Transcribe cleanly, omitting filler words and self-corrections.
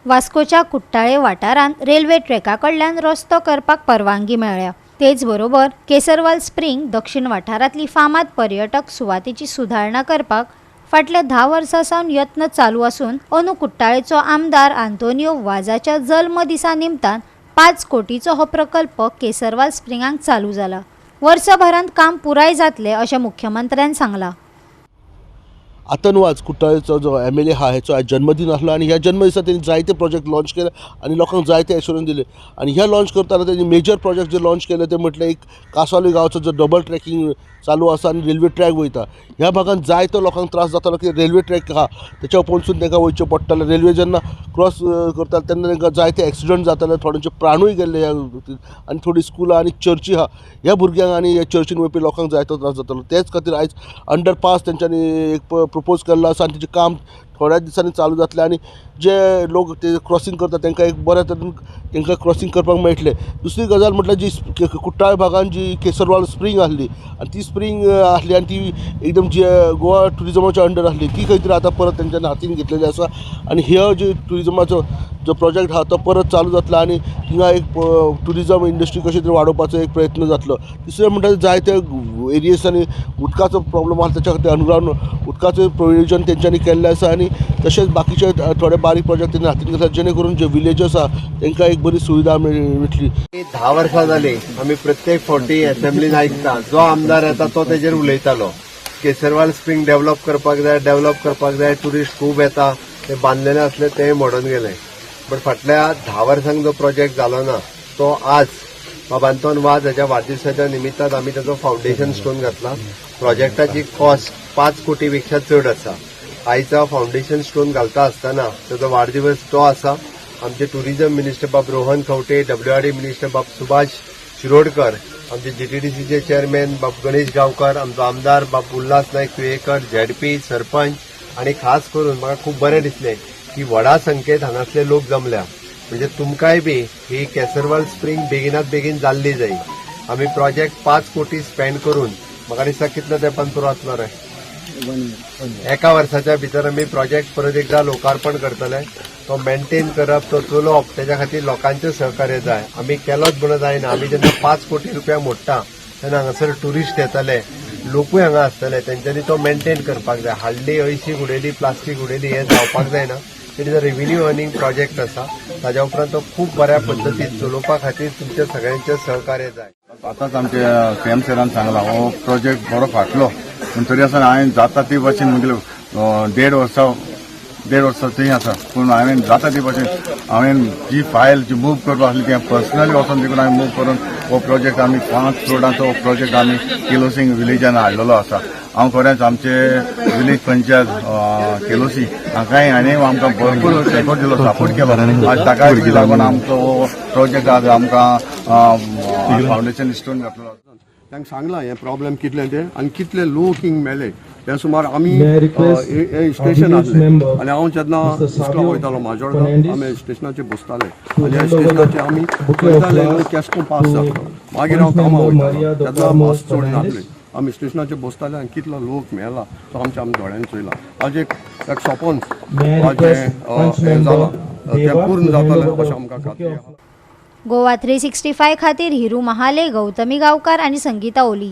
वास्कोच्या कुट्टाळे वाठारांत रेल्वे ट्रॅका कडल्यान रस्तो करपाक परवानगी मेळ्ळ्या। तेच बरोबर केसरवाल स्प्रिंग दक्षिण वाठारांतली फामाद पर्यटक सुवातेची सुधारणा करपाक फाटल्या 10 वर्सां सावन यत्न चालू आसून अंदू कुट्टाळेचो आमदार आंतोनियो वाझाच्या जल्म दिसा निमतान 5 कोटीचो हो प्रकल्प केसरवाल स्प्रिंगाक चालू जाला। वर्सभरांत काम पुराय जातले अशें मुख्यमंत्र्यान सांगलां। आतनवाज कुट्टाळेचो जो MLA हा हेचो आज जन्मदिन आसलो आणि ह्या जन्मदिसा त्यांनी जायते प्रोजेक्ट लॉन्च केले आणि लोकांक जायते एश्योरन्स दिले। आणि ह्या लॉन्च करताना त्यांनी मेजर प्रोजेक्ट जे लॉन्च केले ते म्हटले एक कासावली गांवचो जो डबल ट्रॅकिंग चालू आसा आणि रेल्वे ट्रॅक वयता ह्या भागात जायतो लोकांक त्रास जातालो की रेल्वे ट्रॅक हा त्याच्या पणसून तांकां वयचें पडटालें। रेल्वे जेन्ना क्रॉस करता तेन्ना तांकां जायते एक्सिडंट जाताले, थोड्यांचे प्राणूय गेल्ले ह्या आणि थोडी स्कुलां आणि चर्ची हा ह्या भुरग्यांक आणि ह्या चर्चीन वयपी लोकांक जायतो त्रास जातालो। तेच खातीर आयज अंडरपास तेंच्यांनी एक प्रपोज केल्लो आसा आणि तेजें काम थोड्या दिसांनी चालू जातलें आणि जे लोक ते क्रॉसिंग करता तांकां एक बऱ्या तरेन तांकां क्रॉसिंग करपाक मेळटलें। दुसरी गजाल म्हटल्यार जी कुट्टाळे भागांत जी केसरवाल स्प्रिंग आसली आणि ती स्प्रिंग आसली आणि ती एकदम जी गोवा ट्युरिजमाच्या अंडर आसली ती खंय तरी आतां परत तेंच्यांनी हातीन घेतलेली आसा आणि ह्यो जो ट्युरिजमाचो जो प्रोजेक्ट हा तो परत चालू जातलो आणि थिंगा एक ट्युरिजम इंडस्ट्री कशी तरी वाडोवपाचो एक प्रयत्न जातलो। दुसरें म्हणटा जायते एरियेसांनी उदकाचो प्रॉब्लम आसा त्याच्या खातीर अंडरग्रावंड उदकाचें प्रयोजन तेंच्यांनी केल्लें आसा आणि तशेंच बाकीचे थोडे बारीक प्रोजेक्ट तेंनी हातीन घेतला जेणे करून जे विलेजर्स आसा तांकां एक बरी सुविधा मेळटली। 10 वर्सां जाली आमी प्रत्येक फावटी असेंब्लीन आयकता जो आमदार येता तो तेजेर उलयतालो केसरवाल स्प्रिंग डेव्हलप करपाक जाय ट्युरिस्ट खूब येता ते बांदलेले आसले ते मोडून गेले। बट फाटल्या 10 वर्सांक जो प्रोजेक्ट जालो ना तो आज बाब आंतोन वाझ हाच्या वाडदिवसाच्या निमित्तान आमी ताचो फावंडेशन स्टोन घातला। प्रोजेक्टाची कॉस्ट 5 कोटी पेक्षा चड आसा। आयचा फावंडेशन स्टोन घालता आसतना ताचो वाडदिवस तो आसा। आमचे टुरिजम मिनिस्टर बाब रोहन खंवटे, WRD मिनिस्टर बाब सुभाष शिरोडकर, आमचे GTDCचे चेअरमॅन बाब गणेश गांवकर, आमचो आमदार बाब उल्हास नायक तुयेकर, ZP सरपंच आणि खास करून म्हाका खूब बरें दिसलें की व्हडा संख्येत हांगासले लोक जमल्या। म्हणजे तुमकांय बी ही केसरवाल स्प्रिंग बेगिनात बेगीन जाल्ली जाय। आमी प्रोजेक्ट 5 कोटी स्पेंड करून म्हाका दिसता कितल्या तेंपान पुरो जातलो रे? 1 वर्साच्या भितर आमी प्रोजेक्ट परत एकदा लोकार्पण करतले। तो मेंटेन करप, तो चलोवप, त्याच्या खातीर लोकांचे सहकार्य जाय। आमी केलोच म्हणून जायना। आमी जेन्ना 5 कोटी रुपया मोडटा तेन्ना हांगासर टुरिस्ट येतले, लोकूय हांगा आसतले, तेंच्यांनी तो मेंटेन करपाक जाय। हाडली अळशी उडयली, प्लास्टीक उडयली हे जावपाक जायना। It is a revenue earning project आसा। ताज्या उपरांत तो खूब बऱ्या पद्दतीन चलोवपा खातीर तुमच्या सगळ्यांचे सहकार्य जाय। आतांच आमचे CM सरान सांगला हो प्रोजेक्ट बरो फाटलो पूण तरी आसतना हांवें जाता ती भाशेन म्हणजे 1.5 वर्सां थंय आसा पूण हांवें जाता ती भाशेन हांवें जी फायल जी मूव करपा आसली ती पर्सनली वचून तिकडून हांवें मूव करून हो प्रोजेक्ट आमी 5 करोडाचो हो प्रोजेक्ट आमी केलोसिंग विलेजान हाडलेलो आसा। हांव खरेंच आमचे विलेज पंचायत केलोसी हांकांय आनी आमकां भरपूर सपोर्ट दिलो, सपोर्ट केलो आनी ताका लागून आमचो हो प्रोजेक्ट आज आमकां फावंडेशन स्टोन घातलो। तांकां सांगलां हें प्रॉब्लेम कितलें तें आनी कितले लोक हिंग मेले ते सुमार आमी स्टेशन आसलें आनी हांव जेन्ना इस्कॉलाक वयतालो म्हाजोर्डा आमी स्टेशनाचेर बसताले आनी ह्या स्टेशनाचेर आमी वयताले केस्को पास जातलो मागीर हांव कामां वयतालो तेन्ना बस चड नासली। आमी स्टेशनाचेर बसताले आनी कितलो लोक मेला तो आमच्या दोळ्यांनी चोयला। आज एक सपोन हें जालां तें पूर्ण जातलें अशें आमकां खात्री आसा। गोवा 365 खातीर हिरू महाले, गौतमी गांवकार आणि संगीता ओली।